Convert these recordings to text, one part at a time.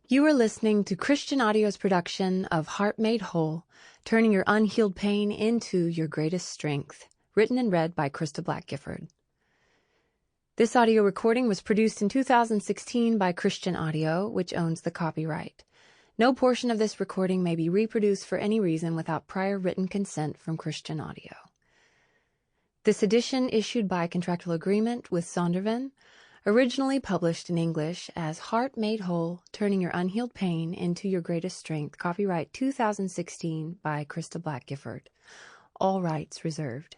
You are listening to Christian Audio's production of Heart Made Whole, Turning Your Unhealed Pain into Your Greatest Strength, written and read by Christa Black Gifford. This audio recording was produced in 2016 by Christian Audio, which owns the copyright. No portion of this recording may be reproduced for any reason without prior written consent from Christian Audio. This edition, issued by contractual agreement with Zondervan, originally published in English as Heart Made Whole, Turning Your Unhealed Pain into Your Greatest Strength, copyright 2016 by Christa Black Gifford. All rights reserved.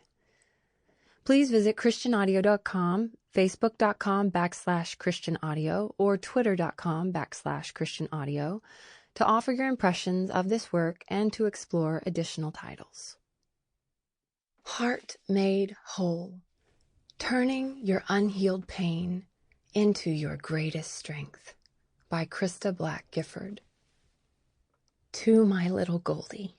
Please visit christianaudio.com, facebook.com/christianaudio, or twitter.com/christianaudio to offer your impressions of this work and to explore additional titles. Heart Made Whole, Turning Your Unhealed Pain into Your Greatest Strength by Christa Black Gifford. To my little Goldie.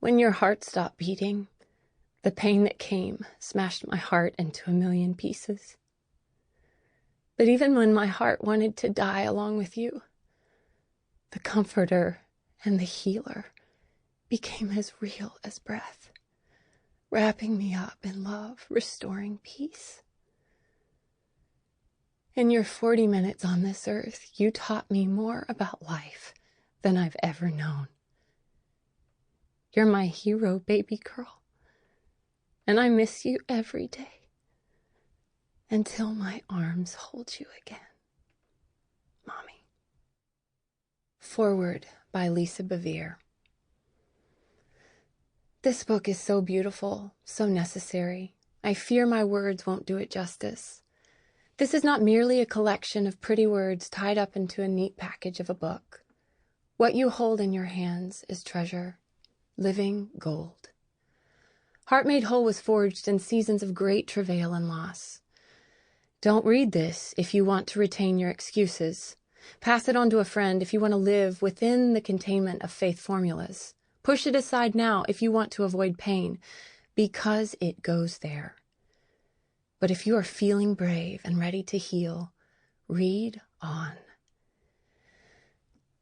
When your heart stopped beating, the pain that came smashed my heart into a million pieces. But even when my heart wanted to die along with you, the comforter and the healer became as real as breath, wrapping me up in love, restoring peace. In your 40 minutes on this earth, you taught me more about life than I've ever known. You're my hero, baby girl, and I miss you every day until my arms hold you again. Mommy. Foreword by Lisa Bevere. This book is so beautiful, so necessary. I fear my words won't do it justice. This is not merely a collection of pretty words tied up into a neat package of a book. What you hold in your hands is treasure, living gold. Heart Made Whole was forged in seasons of great travail and loss. Don't read this if you want to retain your excuses. Pass it on to a friend if you want to live within the containment of faith formulas. Push it aside now if you want to avoid pain, because it goes there. But if you are feeling brave and ready to heal, read on.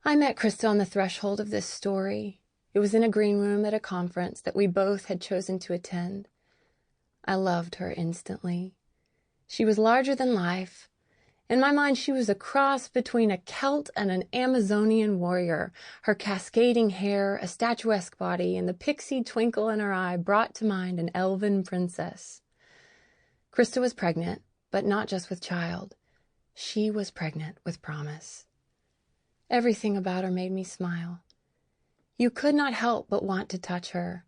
I met Christa on the threshold of this story. It was in a green room at a conference that we both had chosen to attend. I loved her instantly. She was larger than life. In my mind, she was a cross between a Celt and an Amazonian warrior. Her cascading hair, a statuesque body, and the pixie twinkle in her eye brought to mind an elven princess. Christa was pregnant, but not just with child. She was pregnant with promise. Everything about her made me smile. You could not help but want to touch her.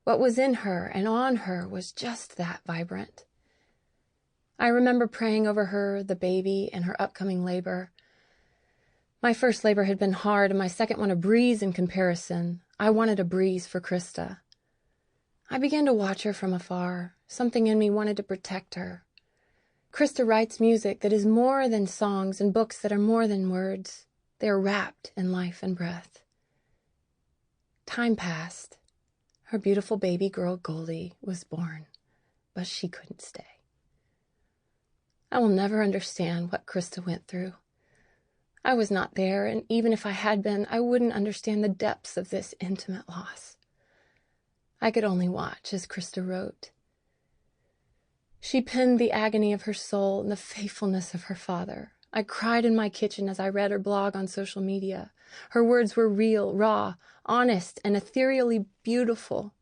What was in her and on her was just that vibrant. I remember praying over her, the baby, and her upcoming labor. My first labor had been hard, and my second one a breeze in comparison. I wanted a breeze for Christa. I began to watch her from afar. Something in me wanted to protect her. Christa writes music that is more than songs and books that are more than words. They are wrapped in life and breath. Time passed. Her beautiful baby girl Goldie was born, but she couldn't stay. I will never understand what Christa went through. I was not there, and even if I had been, I wouldn't understand the depths of this intimate loss. I could only watch as Christa wrote. She penned the agony of her soul and the faithfulness of her father. I cried in my kitchen as I read her blog on social media. Her words were real, raw, honest, and ethereally beautiful.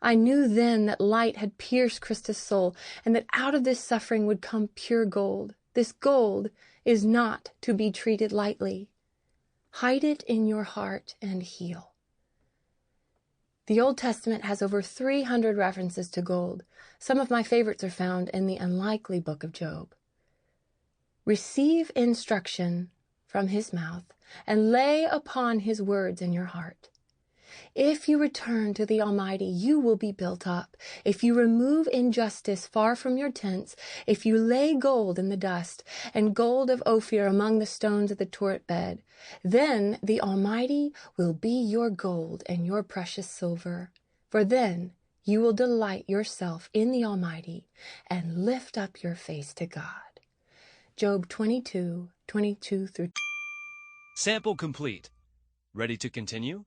I knew then that light had pierced Christa's soul, and that out of this suffering would come pure gold. This gold is not to be treated lightly. Hide it in your heart and heal. The Old Testament has over 300 references to gold. Some of my favorites are found in the unlikely book of Job. Receive instruction from his mouth and lay upon his words in your heart. If you return to the Almighty, you will be built up. If you remove injustice far from your tents, if you lay gold in the dust and gold of Ophir among the stones of the turret bed, then the Almighty will be your gold and your precious silver. For then you will delight yourself in the Almighty and lift up your face to God. Job 22:22 through Sample complete. Ready to continue?